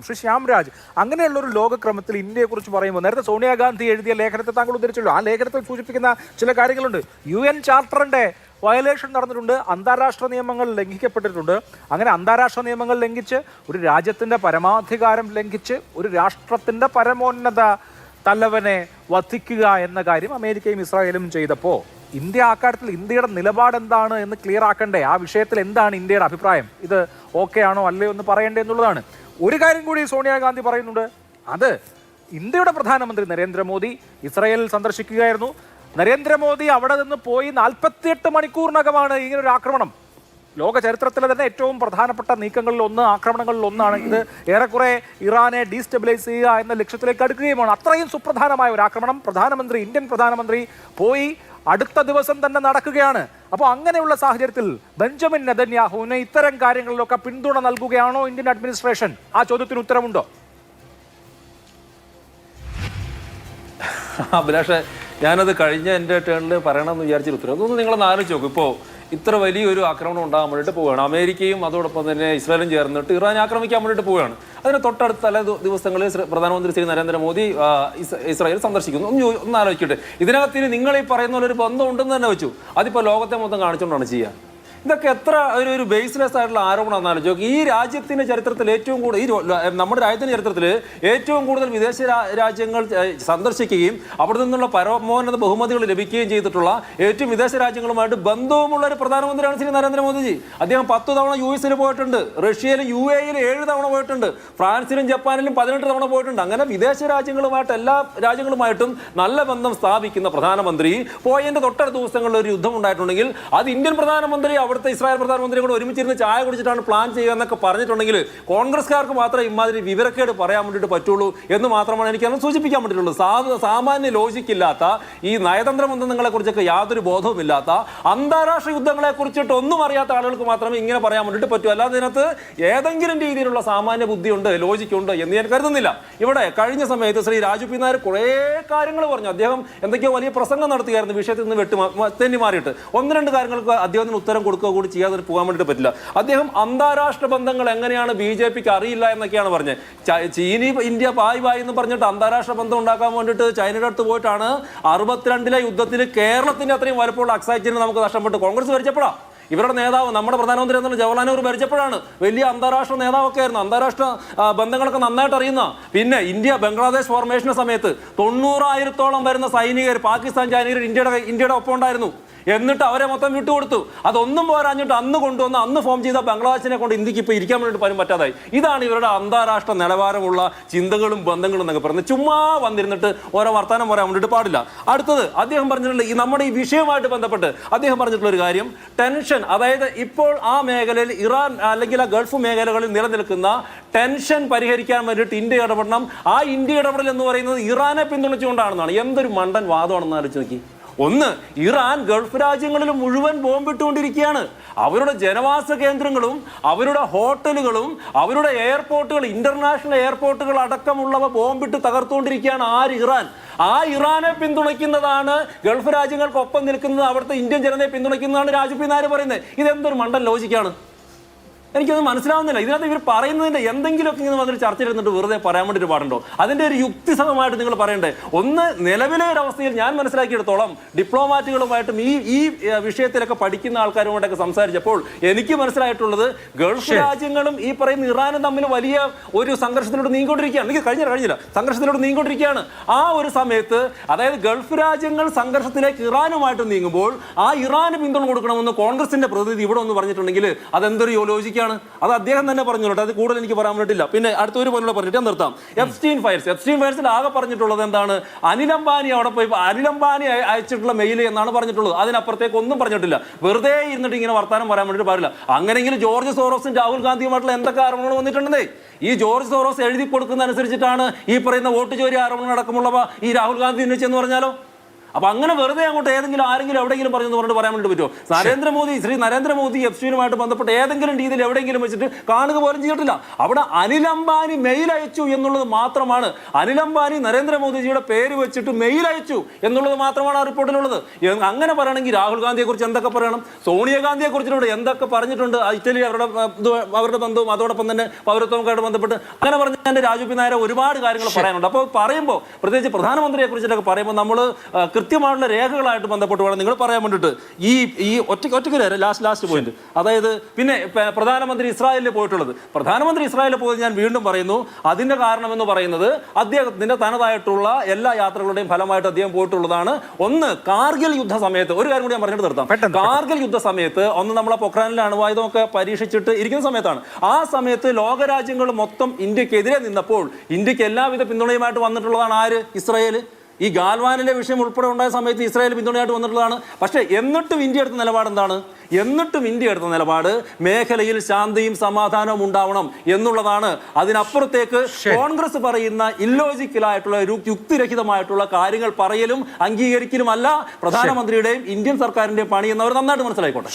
ശ്രീ ശ്യാംരാജ്, അങ്ങനെയുള്ള ഒരു ലോകക്രമത്തിൽ ഇന്ത്യയെക്കുറിച്ച് പറയുമ്പോൾ നേരത്തെ സോണിയാഗാന്ധി എഴുതിയ ലേഖനത്തെ താങ്കൾ ഉദ്ധരിച്ചല്ലോ. ആ ലേഖനത്തിൽ സൂചിപ്പിക്കുന്ന ചില കാര്യങ്ങളുണ്ട്. UN ചാർട്ടറിന്റെ വയലേഷൻ നടന്നിട്ടുണ്ട്, അന്താരാഷ്ട്ര നിയമങ്ങൾ ലംഘിക്കപ്പെട്ടിട്ടുണ്ട്. അങ്ങനെ അന്താരാഷ്ട്ര നിയമങ്ങൾ ലംഘിച്ച്, ഒരു രാജ്യത്തിന്റെ പരമാധികാരം ലംഘിച്ച്, ഒരു രാഷ്ട്രത്തിന്റെ പരമോന്നത തലവനെ വധിക്കുക എന്ന കാര്യം അമേരിക്കയും ഇസ്രായേലും ചെയ്തപ്പോൾ ഇന്ത്യ ആ കാര്യത്തിൽ ഇന്ത്യയുടെ നിലപാട് എന്താണ് എന്ന് ക്ലിയർ ആക്കണ്ടേ? ആ വിഷയത്തിൽ എന്താണ് ഇന്ത്യയുടെ അഭിപ്രായം? ഇത് ഓക്കെ ആണോ അല്ലയോ എന്ന് പറയണ്ടേ എന്നുള്ളതാണ്. ഒരു കാര്യം കൂടി സോണിയാഗാന്ധി പറയുന്നുണ്ട്. അത് ഇന്ത്യയുടെ പ്രധാനമന്ത്രി നരേന്ദ്രമോദി ഇസ്രായേൽ സന്ദർശിക്കുകയായിരുന്നു. നരേന്ദ്രമോദി അവിടെ നിന്ന് പോയി 48 മണിക്കൂറിനകമാണ് ഇങ്ങനൊരു ആക്രമണം. ലോക ചരിത്രത്തിലെ തന്നെ ഏറ്റവും പ്രധാനപ്പെട്ട നീക്കങ്ങളിൽ ഒന്ന്, ആക്രമണങ്ങളിൽ ഒന്നാണ് ഇത്. ഏറെക്കുറെ ഇറാനെ ഡീസ്റ്റെബിലൈസ് ചെയ്യുക എന്ന ലക്ഷ്യത്തിലേക്ക് അടുക്കുകയുമാണ്. അത്രയും സുപ്രധാനമായ ഒരു ആക്രമണം ഇന്ത്യൻ പ്രധാനമന്ത്രി പോയി അടുത്ത ദിവസം തന്നെ നടക്കുകയാണ്. അപ്പോൾ അങ്ങനെയുള്ള സാഹചര്യത്തിൽ ബെഞ്ചമിൻ നെതന്യാഹുവിന് ഇത്തരം കാര്യങ്ങളിലൊക്കെ പിന്തുണ നൽകുകയാണോ ഇന്ത്യൻ അഡ്മിനിസ്ട്രേഷൻ? ആ ചോദ്യത്തിന് ഉത്തരമുണ്ടോ? അഭിലാഷ്, ഞാനത് കഴിഞ്ഞ എൻ്റെ ടേണിൽ പറയണമെന്ന് വിചാരിച്ചൊരു ഉത്തരം. അതൊന്ന് നിങ്ങളൊന്ന് ആലോചിച്ച് നോക്കും. ഇപ്പോൾ ഇത്ര വലിയൊരു ആക്രമണം ഉണ്ടാകാൻ വേണ്ടിയിട്ട് പോവുകയാണ്. അമേരിക്കയും അതോടൊപ്പം തന്നെ ഇസ്രായേലും ചേർന്നിട്ട് ഇറാൻ ആക്രമിക്കാൻ വേണ്ടിയിട്ട് പോവുകയാണ്. അതിന് തൊട്ടടുത്ത തലേ ദിവസങ്ങളിൽ പ്രധാനമന്ത്രി ശ്രീ നരേന്ദ്രമോദി ഇസ്രായേൽ സന്ദർശിക്കുന്നു. ഒന്ന് ആലോചിക്കട്ടെ, ഇതിനകത്തിന് നിങ്ങൾ ഈ പറയുന്ന പോലെ ഒരു ബന്ധം ഉണ്ടെന്ന് തന്നെ വെച്ചു. അതിപ്പോൾ ലോകത്തെ മൊത്തം കാണിച്ചുകൊണ്ടാണ് ചെയ്യുക. ഇതൊക്കെ എത്ര ഒരു ബേസ്ലെസ് ആയിട്ടുള്ള ആരോപണം ആലോചിക്കും. ഈ രാജ്യത്തിന്റെ ചരിത്രത്തിൽ ഏറ്റവും കൂടുതൽ, നമ്മുടെ രാജ്യത്തിന്റെ ചരിത്രത്തിൽ ഏറ്റവും കൂടുതൽ വിദേശ രാജ്യങ്ങൾ സന്ദർശിക്കുകയും അവിടെ നിന്നുള്ള പരമോന്നത ബഹുമതികൾ ലഭിക്കുകയും ചെയ്തിട്ടുള്ള ഏറ്റവും വിദേശ രാജ്യങ്ങളുമായിട്ട് ബന്ധവുമുള്ള ഒരു പ്രധാനമന്ത്രിയാണ് ശ്രീ നരേന്ദ്രമോദിജി. അദ്ദേഹം 10 തവണ US പോയിട്ടുണ്ട്, റഷ്യയിലും UAE 7 തവണ പോയിട്ടുണ്ട്, ഫ്രാൻസിലും ജപ്പാനിലും 18 തവണ പോയിട്ടുണ്ട്. അങ്ങനെ വിദേശ രാജ്യങ്ങളുമായിട്ട് എല്ലാ രാജ്യങ്ങളുമായിട്ടും നല്ല ബന്ധം സ്ഥാപിക്കുന്ന പ്രധാനമന്ത്രി പോയതിന്റെ തൊട്ടടുത്ത ദിവസങ്ങളിൽ ഒരു യുദ്ധം ഉണ്ടായിട്ടുണ്ടെങ്കിൽ അത് ഇന്ത്യൻ പ്രധാനമന്ത്രി അവിടുത്തെ ഇസ്രായേൽ പ്രധാനമന്ത്രി കൂടെ ഒരുമിച്ചിരുന്ന് ചായ കുടിച്ചിട്ടാണ് പ്ലാൻ ചെയ്യുക എന്നൊക്കെ പറഞ്ഞിട്ടുണ്ടെങ്കിൽ കോൺഗ്രസ്സുകാർക്ക് മാത്രമേ ഇമാതിരി വിവരക്കേട് പറയാൻ വേണ്ടിയിട്ട് പറ്റുള്ളൂ എന്ന് മാത്രമാണ് എനിക്ക് അന്ന് സൂചിപ്പിക്കാൻ വേണ്ടിയിട്ടുള്ളത്. സാമാന്യ ലോജിക്കില്ലാത്ത, ഈ നയതന്ത്ര ബന്ധങ്ങളെ കുറിച്ചൊക്കെ യാതൊരു ബോധവുമില്ലാത്ത, അന്താരാഷ്ട്ര യുദ്ധങ്ങളെ കുറിച്ചിട്ട് ഒന്നും അറിയാത്ത ആളുകൾക്ക് മാത്രമേ ഇങ്ങനെ പറയാൻ വേണ്ടിയിട്ട് പറ്റൂ. അല്ലാതെ ഇതിനകത്ത് ഏതെങ്കിലും രീതിയിലുള്ള സാമാന്യ ബുദ്ധിയുണ്ട്, ലോജിക്കുണ്ട് എന്ന് ഞാൻ കരുതുന്നില്ല. ഇവിടെ കഴിഞ്ഞ സമയത്ത് ശ്രീ രാജു പി നായർ കുറേ കാര്യങ്ങൾ പറഞ്ഞു. അദ്ദേഹം എന്തൊക്കെയോ വലിയ പ്രസംഗം നടത്തുകയായിരുന്നു വിഷയത്തിൽ നിന്ന് തെന്നി മാറിയിട്ട്. 1-2 കാര്യങ്ങൾക്ക് അദ്ദേഹത്തിന് ഉത്തരം കൊടുക്കുക കൂടി ചെയ്യാതെ പോകാൻ വേണ്ടിയിട്ട് പറ്റില്ല. അദ്ദേഹം അന്താരാഷ്ട്ര ബന്ധങ്ങൾ എങ്ങനെയാണ് BJPക്ക് അറിയില്ല എന്നൊക്കെയാണ് പറഞ്ഞത്. ചീനി ഇന്ത്യ പായ് പായ് എന്ന് പറഞ്ഞിട്ട് അന്താരാഷ്ട്ര ബന്ധം ഉണ്ടാക്കാൻ വേണ്ടിയിട്ട് ചൈനയുടെ അടുത്ത് പോയിട്ടാണ് 62 യുദ്ധത്തിൽ കേരളത്തിന്റെ അത്രയും വലുപ്പമുള്ള അക്സൈറ്റിന് നമുക്ക് നഷ്ടപ്പെട്ടു. കോൺഗ്രസ് ഭരിച്ചപ്പോഴാണ് ഇവരുടെ നേതാവ്, നമ്മുടെ പ്രധാനമന്ത്രി എന്നുള്ള ജവഹർലാൽ നെഹ്റു ഭരിച്ചപ്പോഴാണ്. വലിയ അന്താരാഷ്ട്ര നേതാവൊക്കെ ആയിരുന്നു, അന്താരാഷ്ട്ര ബന്ധങ്ങളൊക്കെ നന്നായിട്ട് അറിയുന്ന. പിന്നെ ഇന്ത്യ ബംഗ്ലാദേശ് ഫോർമേഷന്റെ സമയത്ത് 90,000-ഓളം വരുന്ന സൈനികർ, പാകിസ്ഥാൻ സൈനികർ ഇന്ത്യയുടെ ഒപ്പം ഉണ്ടായിരുന്നു. എന്നിട്ട് അവരെ മൊത്തം വിട്ടുകൊടുത്തു. അതൊന്നും പോരാഞ്ഞിട്ട് അന്ന് കൊണ്ടുവന്ന് അന്ന് ഫോം ചെയ്ത ബംഗ്ലാദേശിനെ കൊണ്ട് ഇന്ത്യക്ക് ഇപ്പോൾ ഇരിക്കാൻ വേണ്ടിയിട്ട് പോലും പറ്റാതായി. ഇതാണ് ഇവരുടെ അന്താരാഷ്ട്ര നിലവാരമുള്ള ചിന്തകളും ബന്ധങ്ങളും എന്നൊക്കെ പറയുന്നത്. ചുമ്മാ വന്നിരുന്നിട്ട് ഓരോ വർത്തമാനം പറയാൻ വേണ്ടിയിട്ട് പാടില്ല. അടുത്തത് അദ്ദേഹം പറഞ്ഞിട്ടുള്ള നമ്മുടെ ഈ വിഷയവുമായിട്ട് ബന്ധപ്പെട്ട് അദ്ദേഹം പറഞ്ഞിട്ടുള്ള ഒരു കാര്യം, ടെൻഷൻ, അതായത് ഇപ്പോൾ ആ മേഖലയിൽ ഇറാൻ അല്ലെങ്കിൽ ആ ഗൾഫ് മേഖലകളിൽ നിലനിൽക്കുന്ന ടെൻഷൻ പരിഹരിക്കാൻ വേണ്ടിയിട്ട് ഇന്ത്യ ഇടപെടണം. ആ ഇന്ത്യ ഇടപെടൽ എന്ന് പറയുന്നത് ഇറാനെ പിന്തുണച്ചുകൊണ്ടാണെന്നാണ്. എന്തൊരു മണ്ടൻ വാദമാണെന്ന് ആലോചിച്ച് നോക്കി. ഒന്ന്, ഇറാൻ ഗൾഫ് രാജ്യങ്ങളിൽ മുഴുവൻ ബോംബിട്ടുകൊണ്ടിരിക്കുകയാണ്. അവരുടെ ജനവാസ കേന്ദ്രങ്ങളും അവരുടെ ഹോട്ടലുകളും അവരുടെ എയർപോർട്ടുകൾ, ഇന്റർനാഷണൽ എയർപോർട്ടുകൾ അടക്കമുള്ളവ ബോംബിട്ട് തകർത്തുകൊണ്ടിരിക്കുകയാണ്. ഇറാൻ. ആ ഇറാനെ പിന്തുണയ്ക്കുന്നതാണ്, ഗൾഫ് രാജ്യങ്ങൾക്കൊപ്പം നിൽക്കുന്നത്, അവിടുത്തെ ഇന്ത്യൻ ജനതയെ പിന്തുണയ്ക്കുന്നതാണ് രാജു പി നായർ പറയുന്നത്. ഇതെന്തൊരു മണ്ടൻ ലോജിക്കാണ്? എനിക്കൊന്നും മനസ്സിലാവുന്നില്ല. ഇതിനകത്ത് ഇവർ പറയുന്നതിന്റെ എന്തെങ്കിലുമൊക്കെ ഇങ്ങനെ വന്നിട്ട് ചർച്ച ചെയ്തിട്ട് വെറുതെ പറയാൻ വേണ്ടിയിട്ട് പാടുണ്ടോ? അതിന്റെ ഒരു യുക്തിസഹമായിട്ട് നിങ്ങൾ പറയണ്ടേ? ഒന്ന്, നിലവിലെ ഒരു അവസ്ഥയിൽ ഞാൻ മനസ്സിലാക്കിയെടുത്തോളം ഡിപ്ലോമാറ്റുകളുമായിട്ടും ഈ വിഷയത്തിലൊക്കെ പഠിക്കുന്ന ആൾക്കാരുമായിട്ടൊക്കെ സംസാരിച്ചപ്പോൾ എനിക്ക് മനസ്സിലായിട്ടുള്ളത് ഗൾഫ് രാജ്യങ്ങളും ഈ പറയുന്ന ഇറാനും തമ്മിൽ വലിയ ഒരു സംഘർഷത്തിലൂടെ നീങ്ങിക്കൊണ്ടിരിക്കുകയാണ്. എനിക്ക് കഴിഞ്ഞില്ല, സംഘർഷത്തിലൂടെ നീങ്ങിക്കൊണ്ടിരിക്കുകയാണ്. ആ ഒരു സമയത്ത്, അതായത് ഗൾഫ് രാജ്യങ്ങൾ സംഘർഷത്തിലേക്ക് ഇറാനുമായിട്ട് നീങ്ങുമ്പോൾ ആ ഇറാന് പിന്തുണ കൊടുക്കണമെന്ന് കോൺഗ്രസിന്റെ പ്രതിനിധി ഇവിടെ ഒന്ന് പറഞ്ഞിട്ടുണ്ടെങ്കിൽ അതെന്തൊരു ലോജിക്ക്? അത് അദ്ദേഹം തന്നെ പറഞ്ഞോട്ടെ, അത് കൂടുതൽ എനിക്ക് പറയാൻ പറ്റില്ല. പിന്നെ അടുത്തൊരു പോലുള്ള പറഞ്ഞിട്ട് നിർത്താം. എപ്സ്റ്റീൻ ഫയൽസിൽ ആകെ പറഞ്ഞിട്ടുള്ളത് എന്താണ്? അനിൽ അംബാനി അവിടെ പോയി അനിൽ അംബാനി അയച്ചിട്ടുള്ള മെയിൽ എന്നാണ് പറഞ്ഞിട്ടുള്ളത്. അതിനപ്പുറത്തേക്ക് ഒന്നും പറഞ്ഞിട്ടില്ല. വെറുതെ ഇരുന്നിട്ട് ഇങ്ങനെ വർത്താനം പറയാൻ വേണ്ടിയിട്ട് പാടില്ല. അങ്ങനെയെങ്കിലും ജോർജ് സോറോസും രാഹുൽ ഗാന്ധിയുമായിട്ടുള്ള എന്തൊക്കെ ആരോപണങ്ങൾ വന്നിട്ടുണ്ടെന്നേ. ഈ ജോർജ് സോറോസ് എഴുതി കൊടുക്കുന്ന അനുസരിച്ചിട്ടാണ് ഈ പറയുന്ന വോട്ട് ചോരി ആരോപണം അടക്കമുള്ളവ ഈ രാഹുൽ ഗാന്ധി ഉന്നയിച്ചെന്ന് പറഞ്ഞാലോ? അപ്പൊ അങ്ങനെ വെറുതെ അങ്ങോട്ട് ഏതെങ്കിലും ആരെങ്കിലും എവിടെയെങ്കിലും പറഞ്ഞു പറഞ്ഞിട്ട് പറയാൻ വേണ്ടി പറ്റുമോ? ശ്രീ നരേന്ദ്രമോദി എഫ്സിനുമായിട്ട് ബന്ധപ്പെട്ട് ഏതെങ്കിലും രീതിയിൽ എവിടെയെങ്കിലും വെച്ചിട്ട് കാണുക പോലും ചെയ്തിട്ടില്ല. അവിടെ അനിൽ അംബാനി മെയിൽ അയച്ചു എന്നുള്ളത് മാത്രമാണ്. അനിൽ അംബാനി നരേന്ദ്രമോദിജിയുടെ പേര് വെച്ചിട്ട് മെയിൽ അയച്ചു എന്നുള്ളത് മാത്രമാണ് ആ റിപ്പോർട്ടിലുള്ളത്. അങ്ങനെ പറയണമെങ്കിൽ രാഹുൽ ഗാന്ധിയെ കുറിച്ച് എന്തൊക്കെ പറയണം, സോണിയാഗാന്ധിയെ കുറിച്ചിട്ടുണ്ട് എന്തൊക്കെ പറഞ്ഞിട്ടുണ്ട്, ഇറ്റലി അവരുടെ ബന്ധവും അതോടൊപ്പം തന്നെ പൗരത്വവുമായിട്ട് ബന്ധപ്പെട്ട് അങ്ങനെ പറഞ്ഞ എന്റെ രാജു പി നായർ ഒരുപാട് കാര്യങ്ങൾ പറയാനുണ്ട്. അപ്പോൾ പറയുമ്പോൾ പ്രത്യേകിച്ച് പ്രധാനമന്ത്രിയെ കുറിച്ചിട്ടൊക്കെ പറയുമ്പോൾ നമ്മൾ കൃത്യമായിട്ടുള്ള രേഖകളായിട്ട് ബന്ധപ്പെട്ട് വേണം നിങ്ങൾ പറയാൻ വേണ്ടിയിട്ട്. ഈ ഒറ്റയ്ക്ക് ലാസ്റ്റ് പോയിന്റ്, അതായത് പിന്നെ പ്രധാനമന്ത്രി ഇസ്രായേലിൽ പോയിട്ടുള്ളത്. പ്രധാനമന്ത്രി ഇസ്രായേലിൽ പോയത് ഞാൻ വീണ്ടും പറയുന്നു, അതിന്റെ കാരണം എന്ന് പറയുന്നത് അദ്ദേഹത്തിന്റെ തനതായിട്ടുള്ള എല്ലാ യാത്രകളുടെയും ഫലമായിട്ട് അദ്ദേഹം പോയിട്ടുള്ളതാണ്. ഒന്ന്, കാർഗിൽ യുദ്ധ സമയത്ത് ഒരു കാര്യം കൂടി ഞാൻ പറഞ്ഞിട്ട് നിർത്താം. കാർഗിൽ യുദ്ധ സമയത്ത് ഒന്ന് നമ്മളെ പൊഖ്രാനിലെ അണുവായുധമൊക്കെ പരീക്ഷിച്ചിട്ട് ഇരിക്കുന്ന സമയത്താണ്. ആ സമയത്ത് ലോകരാജ്യങ്ങൾ മൊത്തം ഇന്ത്യക്കെതിരെ നിന്നപ്പോൾ ഇന്ത്യക്ക് എല്ലാവിധ പിന്തുണയുമായിട്ട് വന്നിട്ടുള്ളതാണ് ആര്? ഇസ്രായേൽ. ഈ ഗാൽവാനിലെ വിഷയം ഉൾപ്പെടെ ഉണ്ടായ സമയത്ത് ഇസ്രായേൽ പിന്തുണയായിട്ട് വന്നിട്ടുള്ളതാണ്. പക്ഷേ എന്നിട്ടും ഇന്ത്യ എടുത്ത നിലപാട് എന്താണ്? എന്നിട്ടും ഇന്ത്യ എടുത്ത നിലപാട് മേഖലയിൽ ശാന്തിയും സമാധാനവും ഉണ്ടാവണം എന്നുള്ളതാണ്. അതിനപ്പുറത്തേക്ക് കോൺഗ്രസ് പറയുന്ന ഇല്ലോജിക്കലായിട്ടുള്ള യുക്തിരഹിതമായിട്ടുള്ള കാര്യങ്ങൾ പറയലും അംഗീകരിക്കലുമല്ല പ്രധാനമന്ത്രിയുടെയും ഇന്ത്യൻ സർക്കാരിന്റെയും പണി എന്നവർ നന്നായിട്ട് മനസ്സിലായിക്കോട്ടെ.